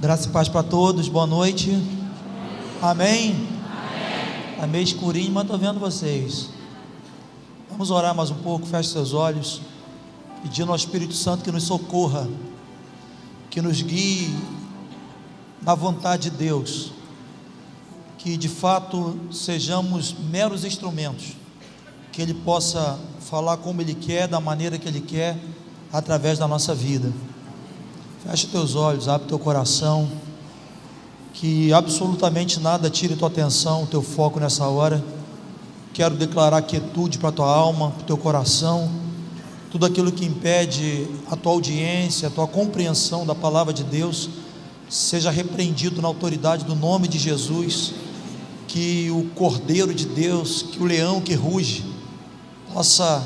Graça e paz para todos, boa noite. Amém? Está meio escurinho, mas estou vendo vocês. Vamos orar mais um pouco, feche seus olhos, pedindo ao Espírito Santo que nos socorra, que nos guie na vontade de Deus, que de fato sejamos meros instrumentos, que Ele possa falar como Ele quer, da maneira que Ele quer, através da nossa vida. Feche teus olhos, abre teu coração, que absolutamente nada tire tua atenção, teu foco nessa hora. Quero declarar quietude para tua alma, para o teu coração, tudo aquilo que impede a tua audiência, a tua compreensão da palavra de Deus, seja repreendido na autoridade do nome de Jesus. Que o Cordeiro de Deus, que o leão que ruge, possa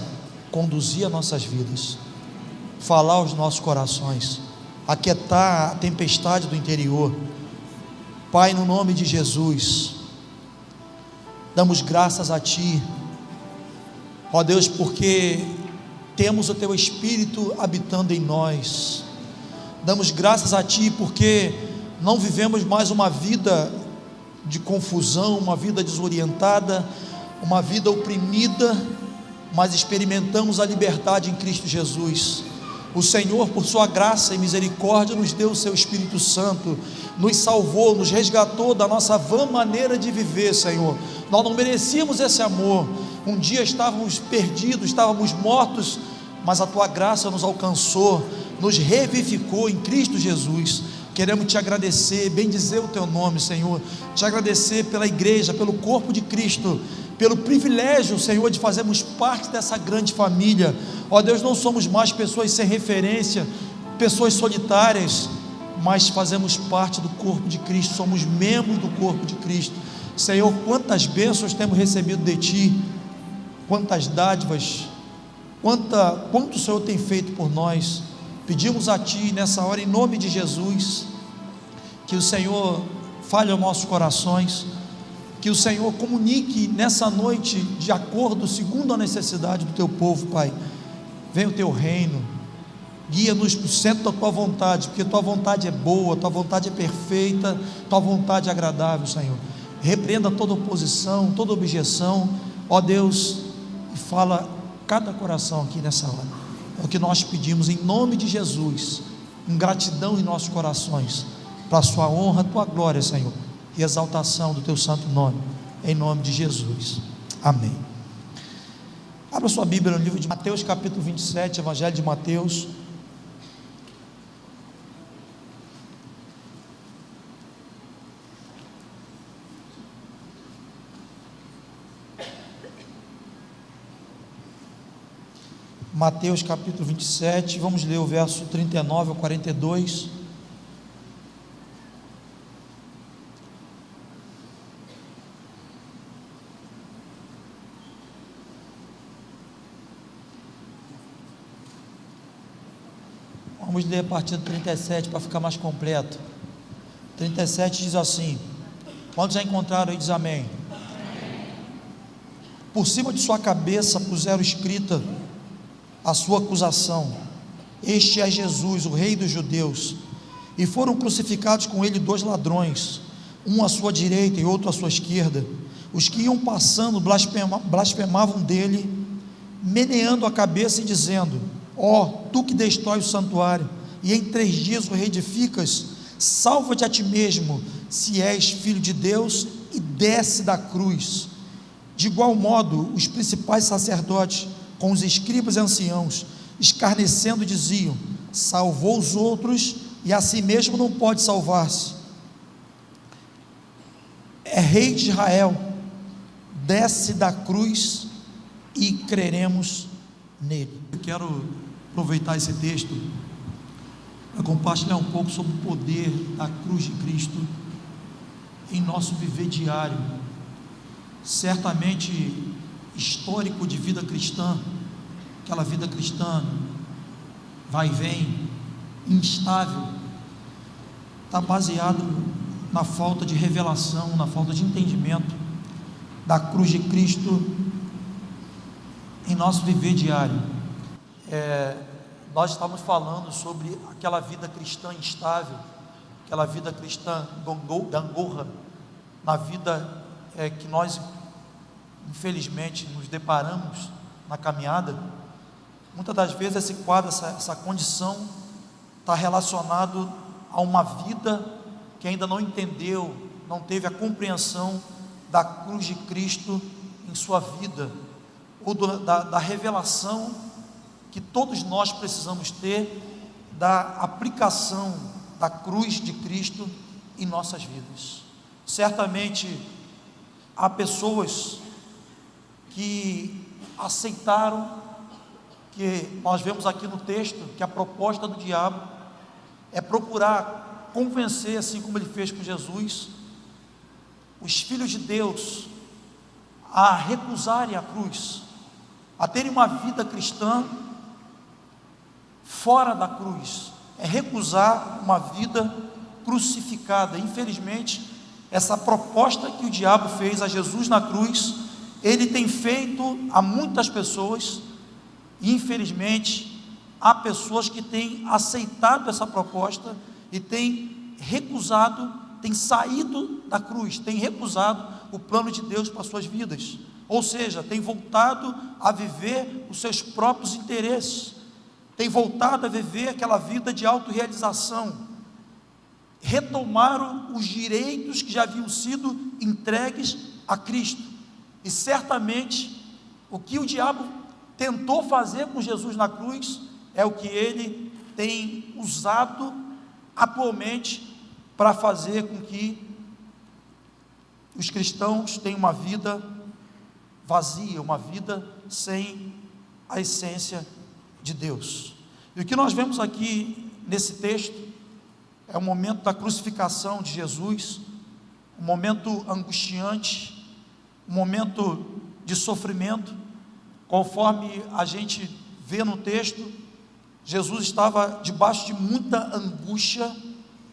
conduzir as nossas vidas, falar aos nossos corações, aquietar a tempestade do interior. Pai, no nome de Jesus, damos graças a Ti, ó Deus, porque temos o Teu Espírito habitando em nós. Damos graças a Ti porque não vivemos mais uma vida de confusão, uma vida desorientada, uma vida oprimida, mas experimentamos a liberdade em Cristo Jesus. O Senhor, por sua graça e misericórdia, nos deu o seu Espírito Santo, nos salvou, nos resgatou da nossa vã maneira de viver, Senhor. Nós não merecíamos esse amor. Um dia estávamos perdidos, estávamos mortos, mas a tua graça nos alcançou, nos revivificou em Cristo Jesus. Queremos te agradecer, bendizer o teu nome, Senhor, te agradecer pela igreja, pelo corpo de Cristo, pelo privilégio, Senhor, de fazermos parte dessa grande família. Ó Deus, não somos mais pessoas sem referência, pessoas solitárias, mas fazemos parte do corpo de Cristo, somos membros do corpo de Cristo. Senhor, quantas bênçãos temos recebido de Ti, quantas dádivas, quanto o Senhor tem feito por nós. Pedimos a Ti nessa hora, em nome de Jesus, que o Senhor fale aos nossos corações, que o Senhor comunique nessa noite, de acordo, segundo a necessidade do Teu povo, Pai. Venha o Teu reino, guia-nos para o centro da Tua vontade, porque Tua vontade é boa, Tua vontade é perfeita, Tua vontade é agradável, Senhor. Repreenda toda oposição, toda objeção, ó Deus, e fala cada coração aqui nessa hora. É o que nós pedimos em nome de Jesus, em gratidão em nossos corações, para a sua honra, a tua glória, Senhor, e exaltação do teu santo nome, em nome de Jesus, amém. Abra sua Bíblia no livro de Mateus capítulo 27, Evangelho de Mateus. Mateus capítulo 27, vamos ler o verso 39 ao 42. Vamos ler a partir do 37 para ficar mais completo. 37 diz assim: quando já encontraram aí, diz amém. Por cima de sua cabeça puseram escrita a sua acusação: este é Jesus, o rei dos judeus. E foram crucificados com ele 2 ladrões, um à sua direita e outro à sua esquerda. Os que iam passando blasfemavam dele, meneando a cabeça e dizendo: ó, tu que destrói o santuário e em 3 dias o reedificas, salva-te a ti mesmo, se és filho de Deus, e desce da cruz. De igual modo, os principais sacerdotes, com os escribas e anciãos, escarnecendo, diziam: salvou os outros e a si mesmo não pode salvar-se. É rei de Israel, desce da cruz e creremos nele. Eu quero aproveitar esse texto para compartilhar um pouco sobre o poder da cruz de Cristo em nosso viver diário. Certamente histórico de vida cristã, aquela vida cristã vai e vem, instável, está baseado na falta de revelação, na falta de entendimento da cruz de Cristo em nosso viver diário. Nós estamos falando sobre aquela vida cristã instável, aquela vida cristã gangorra, na vida que nós infelizmente nos deparamos na caminhada. Muitas das vezes esse quadro, essa condição está relacionado a uma vida que ainda não entendeu, não teve a compreensão da cruz de Cristo em sua vida, ou da revelação que todos nós precisamos ter da aplicação da cruz de Cristo em nossas vidas. Certamente há pessoas que aceitaram, que nós vemos aqui no texto, que a proposta do diabo é procurar convencer, assim como ele fez com Jesus, os filhos de Deus a recusarem a cruz, a terem uma vida cristã fora da cruz, é recusar uma vida crucificada. Infelizmente, essa proposta que o diabo fez a Jesus na cruz, ele tem feito a muitas pessoas, e infelizmente há pessoas que têm aceitado essa proposta e têm recusado, têm saído da cruz, têm recusado o plano de Deus para suas vidas, ou seja, têm voltado a viver os seus próprios interesses, têm voltado a viver aquela vida de autorrealização, retomaram os direitos que já haviam sido entregues a Cristo. E certamente o que o diabo tentou fazer com Jesus na cruz é o que ele tem usado atualmente para fazer com que os cristãos tenham uma vida vazia, uma vida sem a essência de Deus. E o que nós vemos aqui nesse texto é o momento da crucificação de Jesus, um momento angustiante, um momento de sofrimento. Conforme a gente vê no texto, Jesus estava debaixo de muita angústia,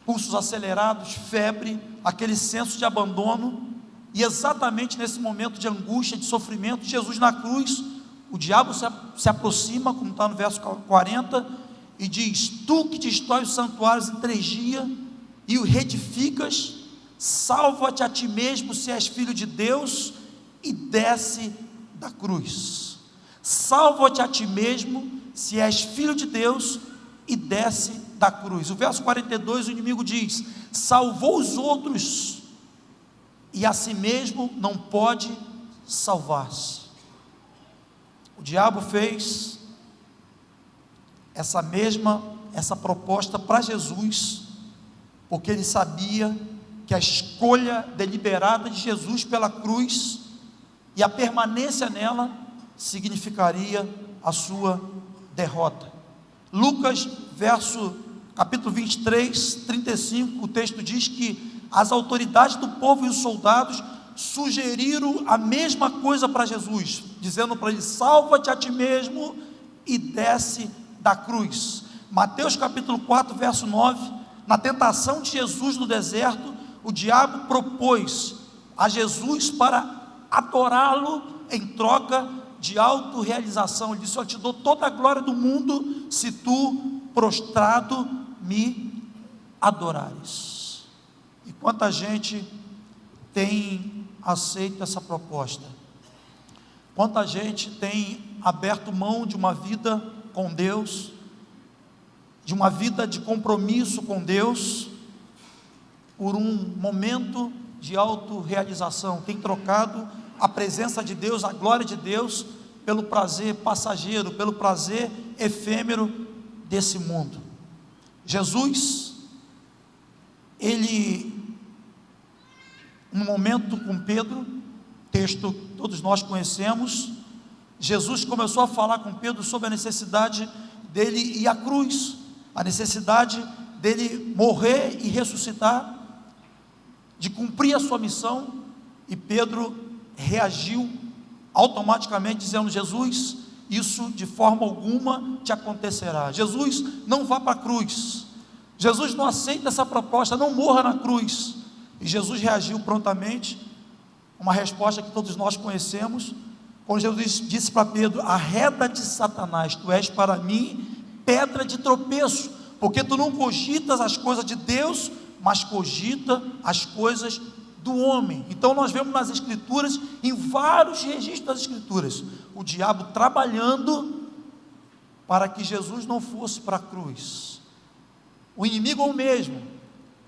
pulsos acelerados, febre, aquele senso de abandono, e exatamente nesse momento de angústia, de sofrimento, Jesus na cruz, o diabo se aproxima, como está no verso 40, e diz: tu que destrói os santuários em 3 dias, e o reedificas, salva-te a ti mesmo, se és filho de Deus, e desce da cruz. Salva-te a ti mesmo, se és filho de Deus, e desce da cruz. O verso 42, o inimigo diz: salvou os outros, e a si mesmo não pode salvar-se. O diabo fez essa proposta para Jesus, porque ele sabia que a escolha deliberada de Jesus pela cruz e a permanência nela significaria a sua derrota. Lucas, capítulo 23, 35, o texto diz que as autoridades do povo e os soldados sugeriram a mesma coisa para Jesus, dizendo para ele: salva-te a ti mesmo e desce da cruz. Mateus capítulo 4, verso 9, na tentação de Jesus no deserto, o diabo propôs a Jesus para adorá-lo em troca de autorrealização. Ele disse: eu te dou toda a glória do mundo se tu prostrado me adorares. E quanta gente tem aceito essa proposta, quanta gente tem aberto mão de uma vida com Deus, de uma vida de compromisso com Deus, por um momento de autorrealização, tem trocado a presença de Deus, a glória de Deus, pelo prazer passageiro, pelo prazer efêmero desse mundo. Jesus, ele, no momento com Pedro, texto todos nós conhecemos, Jesus começou a falar com Pedro sobre a necessidade dele ir à cruz, a necessidade dele morrer e ressuscitar, de cumprir a sua missão. E Pedro reagiu automaticamente dizendo: Jesus, isso de forma alguma te acontecerá. Jesus, não vá para a cruz. Jesus, não aceita essa proposta, não morra na cruz. E Jesus reagiu prontamente, uma resposta que todos nós conhecemos, quando Jesus disse para Pedro: arreda-te, Satanás, tu és para mim pedra de tropeço, porque tu não cogitas as coisas de Deus, mas cogita as coisas do homem. Então nós vemos nas Escrituras, em vários registros das Escrituras, o diabo trabalhando para que Jesus não fosse para a cruz. O inimigo é o mesmo,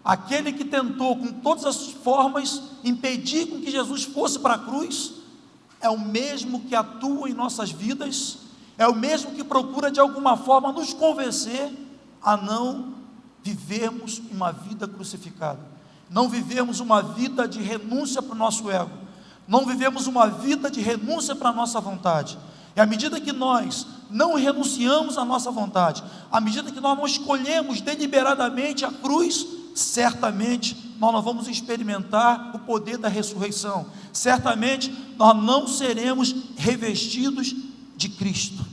aquele que tentou com todas as formas impedir com que Jesus fosse para a cruz, é o mesmo que atua em nossas vidas, é o mesmo que procura de alguma forma nos convencer a não vivermos uma vida crucificada, não vivemos uma vida de renúncia para o nosso ego, não vivemos uma vida de renúncia para a nossa vontade. E à medida que nós não renunciamos à nossa vontade, à medida que nós não escolhemos deliberadamente a cruz, certamente nós não vamos experimentar o poder da ressurreição, certamente nós não seremos revestidos de Cristo.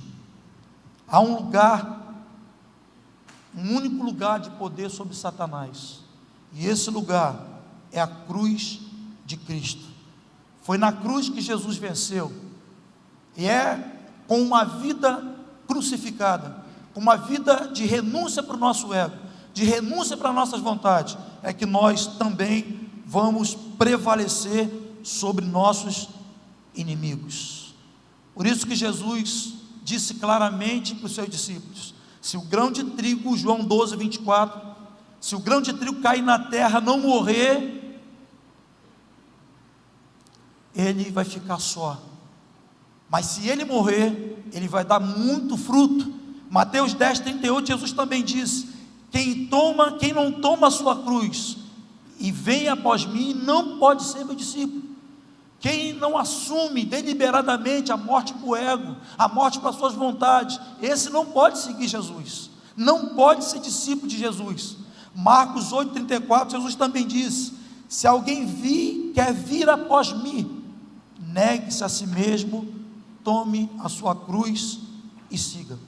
Há um lugar, um único lugar de poder sobre Satanás, e esse lugar é a cruz de Cristo. Foi na cruz que Jesus venceu, e é com uma vida crucificada, com uma vida de renúncia para o nosso ego, de renúncia para nossas vontades, é que nós também vamos prevalecer sobre nossos inimigos. Por isso que Jesus disse claramente para os seus discípulos: se o grão de trigo, João 12, 24, se o grão de trigo cair na terra, não morrer, ele vai ficar só, mas se ele morrer, ele vai dar muito fruto. Mateus 10, 38, Jesus também disse: quem não toma a sua cruz e vem após mim, não pode ser meu discípulo. Quem não assume deliberadamente a morte para o ego, a morte para as suas vontades, esse não pode seguir Jesus, não pode ser discípulo de Jesus. Marcos 8, 34, Jesus também disse: se alguém quer vir após mim, negue-se a si mesmo, tome a sua cruz e siga.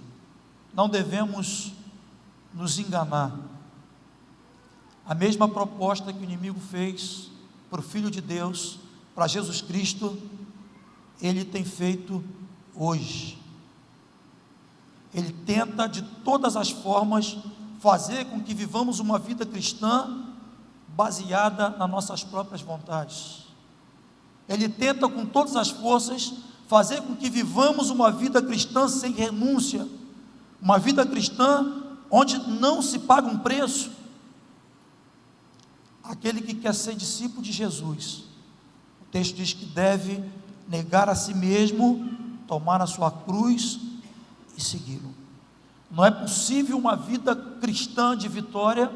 Não devemos nos enganar. A mesma proposta que o inimigo fez para o Filho de Deus, para Jesus Cristo, ele tem feito hoje. Ele tenta de todas as formas fazer com que vivamos uma vida cristã baseada nas nossas próprias vontades. Ele tenta com todas as forças fazer com que vivamos uma vida cristã sem renúncia, uma vida cristã onde não se paga um preço. Aquele que quer ser discípulo de Jesus, o texto diz que deve negar a si mesmo, tomar a sua cruz e segui-lo. Não é possível uma vida cristã de vitória,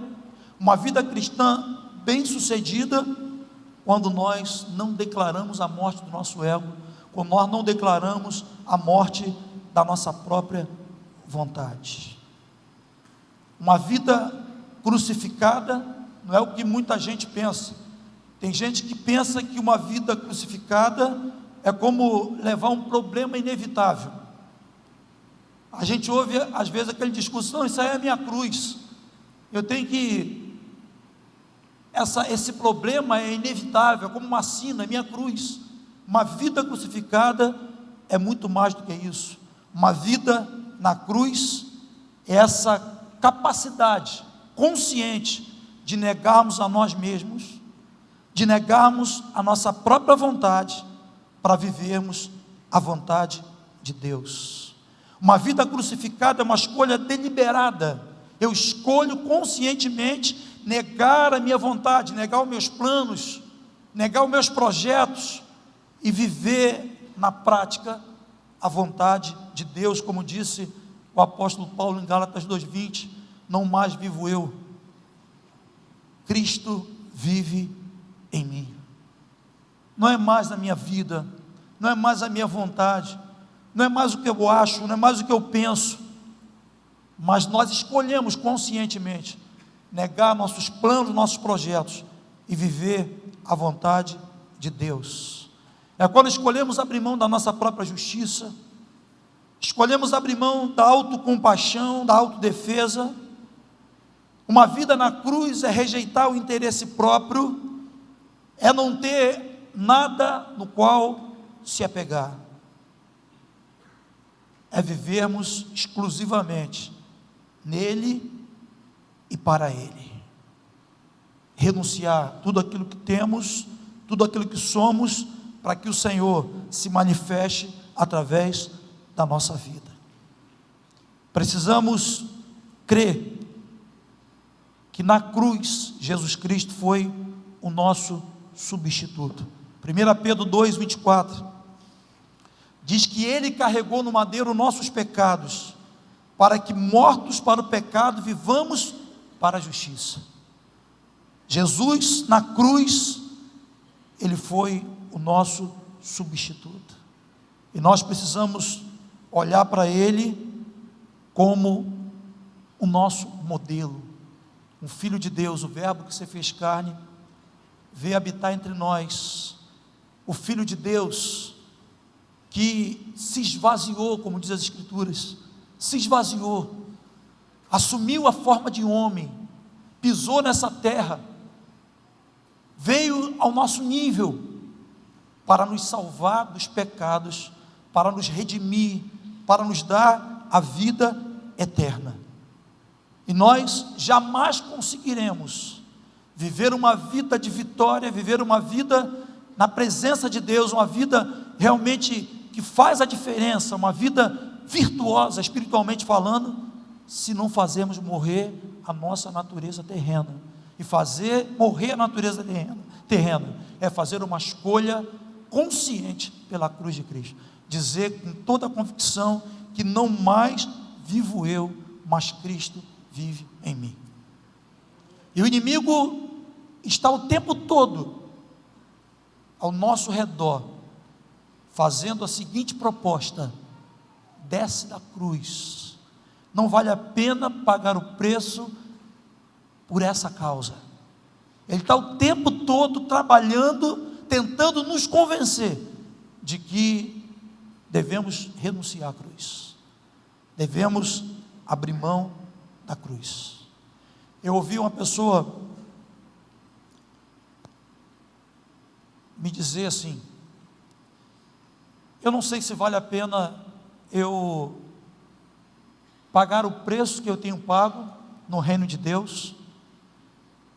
uma vida cristã bem-sucedida, quando nós não declaramos a morte do nosso ego, quando nós não declaramos a morte da nossa própria vontade. Uma vida crucificada não é o que muita gente pensa. Tem gente que pensa que uma vida crucificada é como levar um problema inevitável. A gente ouve às vezes aquele discurso: não, isso aí é a minha cruz, eu tenho que, esse problema é inevitável, é como uma sina, é minha cruz. Uma vida crucificada é muito mais do que isso. Uma vida na cruz é essa capacidade consciente de negarmos a nós mesmos, de negarmos a nossa própria vontade, para vivermos a vontade de Deus. Uma vida crucificada é uma escolha deliberada. Eu escolho conscientemente negar a minha vontade, negar os meus planos, negar os meus projetos e viver na prática a vontade de Deus, como disse o apóstolo Paulo em Gálatas 2:20: não mais vivo eu, Cristo vive em mim. Não é mais a minha vida, não é mais a minha vontade, não é mais o que eu acho, não é mais o que eu penso, mas nós escolhemos conscientemente negar nossos planos, nossos projetos e viver a vontade de Deus. É quando escolhemos abrir mão da nossa própria justiça, escolhemos abrir mão da autocompaixão, da autodefesa. Uma vida na cruz é rejeitar o interesse próprio, é não ter nada no qual se apegar, é vivermos exclusivamente nele e para ele. renunciar tudo aquilo que temos, tudo aquilo que somos, para que o Senhor se manifeste através da nossa vida. Precisamos crer que na cruz Jesus Cristo foi o nosso substituto. 1 Pedro 2:24 diz que Ele carregou no madeiro nossos pecados, para que mortos para o pecado vivamos para a justiça. Jesus na cruz, Ele foi o nosso substituto, e nós precisamos olhar para Ele como o nosso modelo, um Filho de Deus, o Verbo que se fez carne, veio habitar entre nós, o Filho de Deus que se esvaziou, como diz as Escrituras, se esvaziou, assumiu a forma de homem, pisou nessa terra, veio ao nosso nível, para nos salvar dos pecados, para nos redimir, para nos dar a vida eterna. E nós jamais conseguiremos viver uma vida de vitória, viver uma vida na presença de Deus, uma vida realmente que faz a diferença, uma vida virtuosa, espiritualmente falando, se não fazermos morrer a nossa natureza terrena. E fazer morrer a natureza terrena é fazer uma escolha consciente pela cruz de Cristo, dizer com toda a convicção que não mais vivo eu, mas Cristo vive em mim. E o inimigo está o tempo todo ao nosso redor, fazendo a seguinte proposta: desce da cruz, não vale a pena pagar o preço por essa causa. Ele está o tempo todo trabalhando, tentando nos convencer de que devemos renunciar à cruz, devemos abrir mão da cruz. Eu ouvi uma pessoa me dizer assim: eu não sei se vale a pena eu pagar o preço que eu tenho pago no reino de Deus.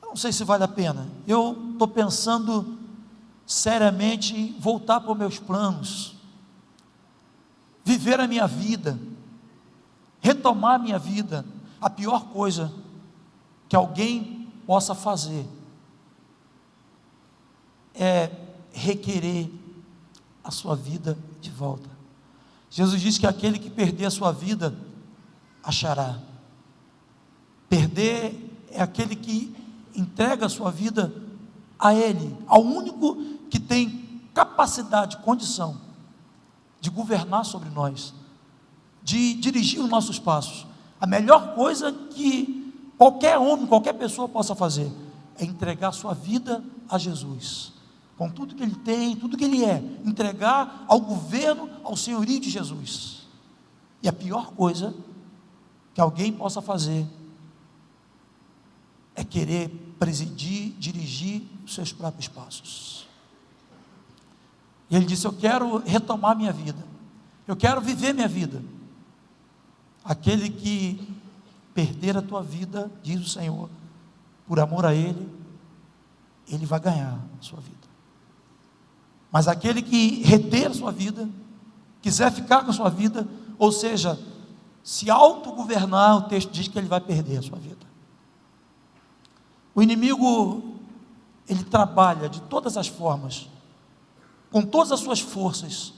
Eu não sei se vale a pena. Eu estou pensando seriamente em voltar para os meus planos, viver a minha vida, retomar a minha vida. A pior coisa que alguém possa fazer é requerer a sua vida de volta. Jesus disse que aquele que perder a sua vida, achará. Perder é aquele que entrega a sua vida a Ele, ao único que tem capacidade, condição de governar sobre nós, de dirigir os nossos passos. A melhor coisa que qualquer homem, qualquer pessoa possa fazer, é entregar a sua vida a Jesus, com tudo que Ele tem, tudo que Ele é, entregar ao governo, ao senhorio de Jesus. E a pior coisa que alguém possa fazer é querer presidir, dirigir os seus próprios passos. E Ele disse: eu quero retomar minha vida, eu quero viver minha vida. Aquele que perder a tua vida, diz o Senhor, por amor a Ele, Ele vai ganhar a sua vida. Mas aquele que reter a sua vida, quiser ficar com a sua vida, ou seja, se autogovernar, o texto diz que ele vai perder a sua vida. O inimigo, ele trabalha de todas as formas, com todas as suas forças,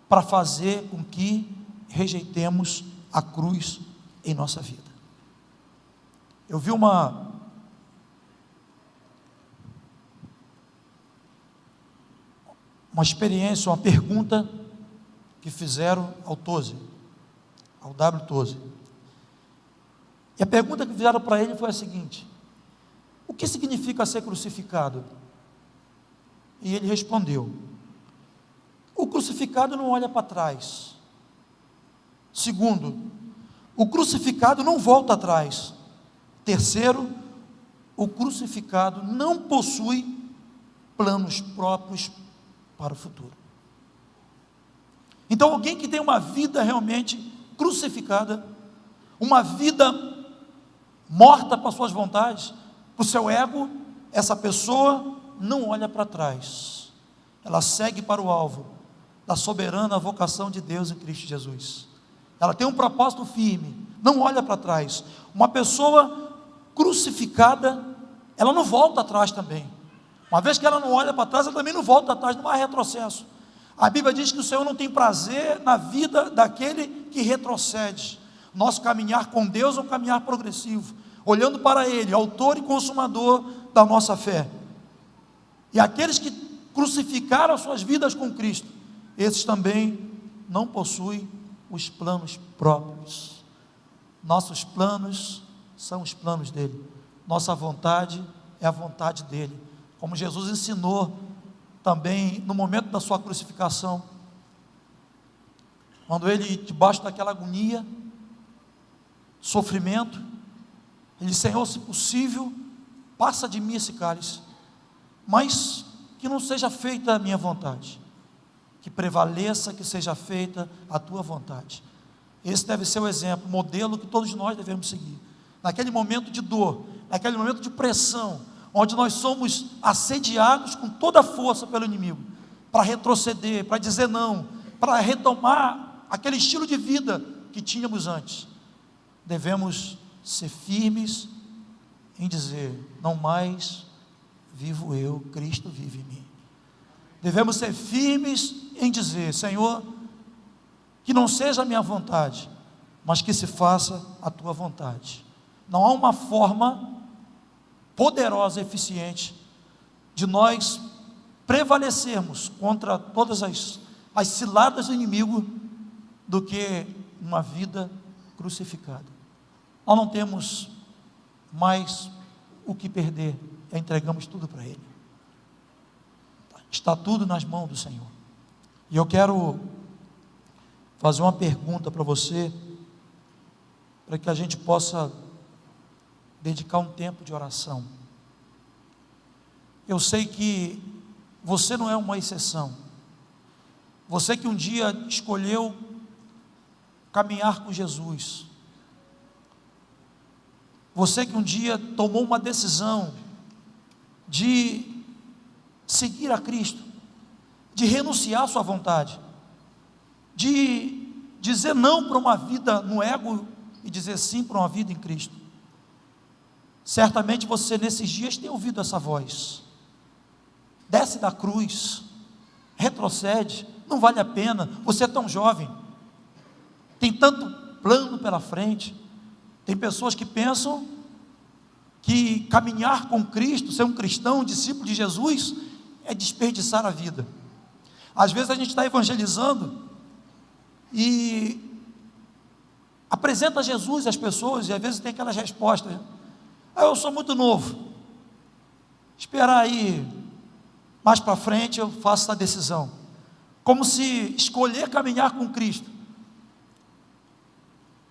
para fazer com que rejeitemos a cruz em nossa vida. Eu vi uma experiência, uma pergunta que fizeram ao Tozer, ao W. Tozer. E a pergunta que fizeram para ele foi a seguinte: o que significa ser crucificado? E ele respondeu: o crucificado não olha para trás. Segundo, o crucificado não volta atrás. Terceiro, o crucificado não possui planos próprios para o futuro. Então, alguém que tem uma vida realmente crucificada, uma vida morta para suas vontades, para o seu ego, essa pessoa não olha para trás, ela segue para o alvo da soberana vocação de Deus em Cristo Jesus. Ela tem um propósito firme, não olha para trás. Uma pessoa crucificada, ela não volta atrás também. Uma vez que ela não olha para trás, ela também não volta atrás, não há retrocesso. A Bíblia diz que o Senhor não tem prazer na vida daquele que retrocede. Nosso caminhar com Deus é um caminhar progressivo, olhando para Ele, autor e consumador da nossa fé. E aqueles que crucificaram suas vidas com Cristo, esses também não possuem os planos próprios. Nossos planos são os planos dele, nossa vontade é a vontade dele, como Jesus ensinou também no momento da sua crucificação, quando ele, debaixo daquela agonia, sofrimento, ele disse: Senhor, se possível, passa de mim esse cálice, mas que não seja feita a minha vontade, que prevaleça, que seja feita a tua vontade. Esse deve ser o exemplo, o modelo que todos nós devemos seguir, naquele momento de dor, naquele momento de pressão, onde nós somos assediados com toda a força pelo inimigo, para retroceder, para dizer não, para retomar aquele estilo de vida que tínhamos antes. Devemos ser firmes em dizer: não mais vivo eu, Cristo vive em mim. Devemos ser firmes em dizer: Senhor, que não seja a minha vontade, mas que se faça a tua vontade. Não há uma forma poderosa e eficiente de nós prevalecermos contra todas as ciladas do inimigo do que uma vida crucificada. Nós não temos mais o que perder, entregamos tudo para Ele. Está tudo nas mãos do Senhor. E eu quero fazer uma pergunta para você, para que a gente possa dedicar um tempo de oração. Eu sei que você não é uma exceção. Você que um dia escolheu caminhar com Jesus. Você que um dia tomou uma decisão de seguir a Cristo, de renunciar à sua vontade, de dizer não para uma vida no ego e dizer sim para uma vida em Cristo. Certamente você nesses dias tem ouvido essa voz: desce da cruz, retrocede, não vale a pena, você é tão jovem, tem tanto plano pela frente. Tem pessoas que pensam que caminhar com Cristo, ser um cristão, um discípulo de Jesus, é desperdiçar a vida. Às vezes a gente está evangelizando e apresenta Jesus às pessoas, e às vezes tem aquelas respostas: eu sou muito novo, esperar aí, mais para frente eu faço essa decisão. Como se escolher caminhar com Cristo,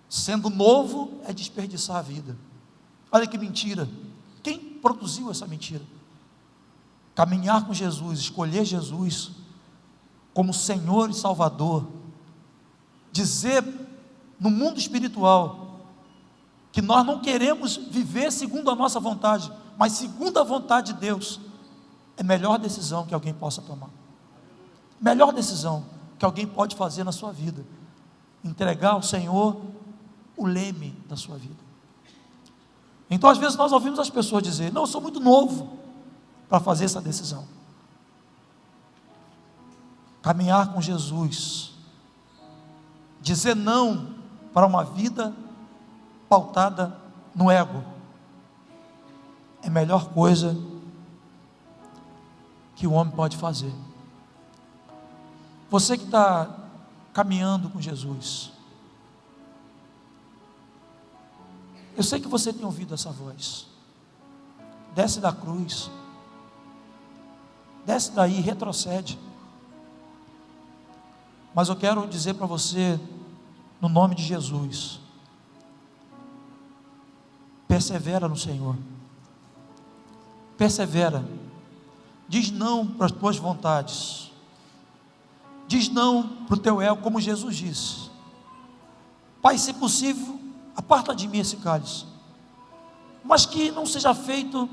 sendo novo, é desperdiçar a vida. Olha que mentira. Quem produziu essa mentira? Caminhar com Jesus, escolher Jesus como Senhor e Salvador, dizer no mundo espiritual que nós não queremos viver segundo a nossa vontade, mas segundo a vontade de Deus, é a melhor decisão que alguém possa tomar. Melhor decisão que alguém pode fazer na sua vida: entregar ao Senhor o leme da sua vida. Então às vezes nós ouvimos as pessoas dizer: não, eu sou muito novo para fazer essa decisão. Caminhar com Jesus, dizer não para uma vida pautada no ego, é a melhor coisa que o homem pode fazer. Você que está caminhando com Jesus, eu sei que você tem ouvido essa voz: desce da cruz, desce daí, retrocede. Mas eu quero dizer para você, no nome de Jesus: persevera no Senhor, persevera, diz não para as tuas vontades, diz não para o teu ego, como Jesus disse: Pai, se possível, aparta de mim esse cálice, mas que não seja feito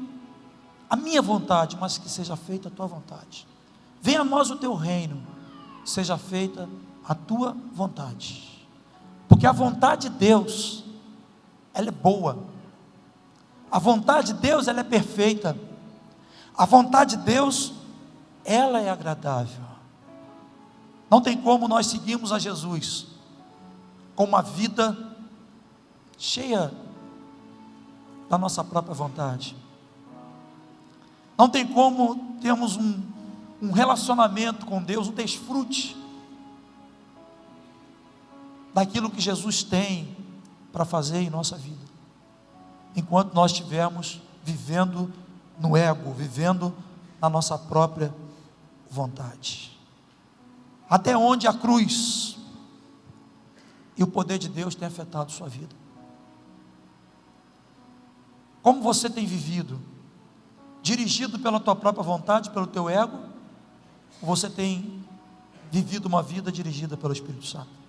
a minha vontade, mas que seja feita a tua vontade. Venha a nós o teu reino, seja feita a tua vontade. Porque a vontade de Deus, ela é boa. A vontade de Deus, ela é perfeita. A vontade de Deus, ela é agradável. Não tem como nós seguirmos a Jesus com uma vida cheia da nossa própria vontade. Não tem como termos um relacionamento com Deus, um desfrute daquilo que Jesus tem para fazer em nossa vida, enquanto nós estivermos vivendo no ego, vivendo na nossa própria vontade. Até onde a cruz e o poder de Deus tem afetado sua vida? Como você tem vivido? Dirigido pela tua própria vontade, pelo teu ego? Ou você tem vivido uma vida dirigida pelo Espírito Santo?